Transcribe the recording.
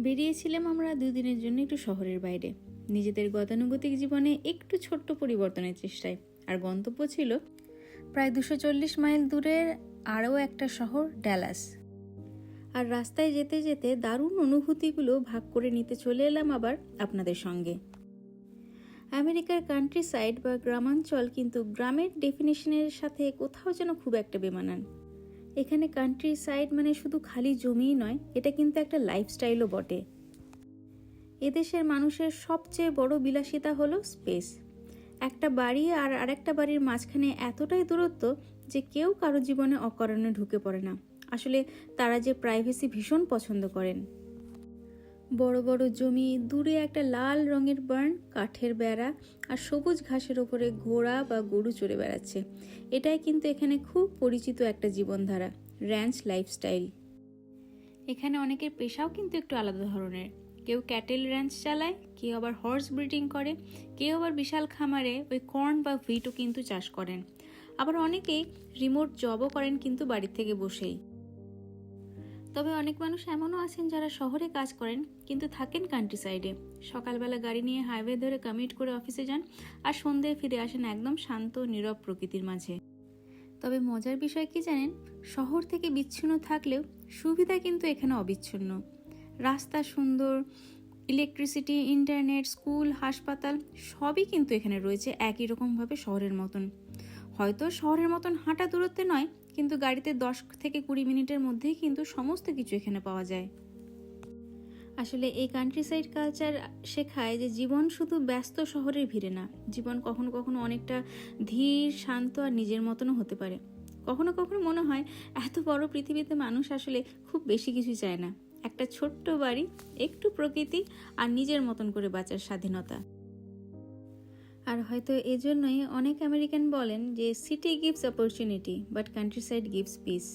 বেরিয়েছিলাম আমরা 2 দিনের জন্য একটু শহরের বাইরে, নিজেদের গতানুগতিক জীবনে একটু ছোট্ট পরিবর্তনের চেষ্টায়। আর গন্তব্য ছিল প্রায় 240 মাইল দূরের আরও একটা শহর, ড্যালাস। আর রাস্তায় যেতে যেতে দারুণ অনুভূতিগুলো ভাগ করে নিতে চলে এলাম আবার আপনাদের সঙ্গে। আমেরিকার কান্ট্রি সাইড বা গ্রামাঞ্চল কিন্তু গ্রামের ডেফিনেশনের সাথে কোথাও যেন খুব একটা বেমানান। এখানে কান্ট্রি সাইড মানে শুধু খালি জমিই নয়, এটা কিন্তু একটা লাইফস্টাইলও বটে। এদেশের মানুষের সবচেয়ে বড় বিলাসিতা হলো স্পেস। একটা বাড়ি আর আরেকটা বাড়ির মাঝখানে এতটাই দূরত্ব যে কেউ কারো জীবনে অকারণে ঢুকে পড়ে না। আসলে তারা যে প্রাইভেসি ভীষণ পছন্দ করেন। বড় বড় জমি, দূরে একটা লাল রঙের বার্ন, কাঠের বেড়া আর সবুজ ঘাসের ওপরে ঘোড়া বা গরু চড়ে বেড়াচ্ছে, এটাই কিন্তু এখানে খুব পরিচিত একটা জীবনধারা, র্যাঞ্চ লাইফস্টাইল। এখানে অনেকের পেশাও কিন্তু একটু আলাদা ধরনের। কেউ ক্যাটেল র্যাঞ্চ চালায়, কেউ আবার হর্স ব্রিডিং করে, কেউ আবার বিশাল খামারে ওই কর্ন বা ভিটও কিন্তু চাষ করেন। আবার অনেকেই রিমোট জবও করেন কিন্তু বাড়ির থেকে বসেই। তবে অনেক মানুষ এমনও আছেন যারা শহরে কাজ করেন কিন্তু থাকেন কান্ট্রি সাইডে। সকালবেলা গাড়ি নিয়ে হাইওয়ে ধরে কমিউট করে অফিসে যান আর সন্ধ্যায় ফিরে আসেন একদম শান্ত নীরব প্রকৃতির মাঝে। তবে মজার বিষয় কি জানেন, শহর থেকে বিচ্ছিন্ন থাকলেও সুবিধা কিন্তু এখানে অবিচ্ছিন্ন। রাস্তা সুন্দর, ইলেকট্রিসিটি, ইন্টারনেট, স্কুল, হাসপাতাল সবই কিন্তু এখানে রয়েছে একই রকমভাবে শহরের মতন। হয়তো শহরের মতন হাঁটা দূরত্বে নয়, কিন্তু গাড়িতে 10 থেকে 20 মিনিটের মধ্যেই কিন্তু সমস্ত কিছু এখানে পাওয়া যায়। আসলে এই কান্ট্রি সাইড কালচার শেখায় যে জীবন শুধু ব্যস্ত শহরের ভিড়ে না, জীবন কখনো কখনো অনেকটা ধীর, শান্ত আর নিজের মতনও হতে পারে। কখনো কখনো মনে হয় এত বড় পৃথিবীতে মানুষ আসলে খুব বেশি কিছু চায় না, একটা ছোট্ট বাড়ি, একটু প্রকৃতি আর নিজের মতন করে বাঁচার স্বাধীনতা। আর হয়তো এজন্যই অনেক আমেরিকান বলেন যে city gives opportunity but country side gives piece.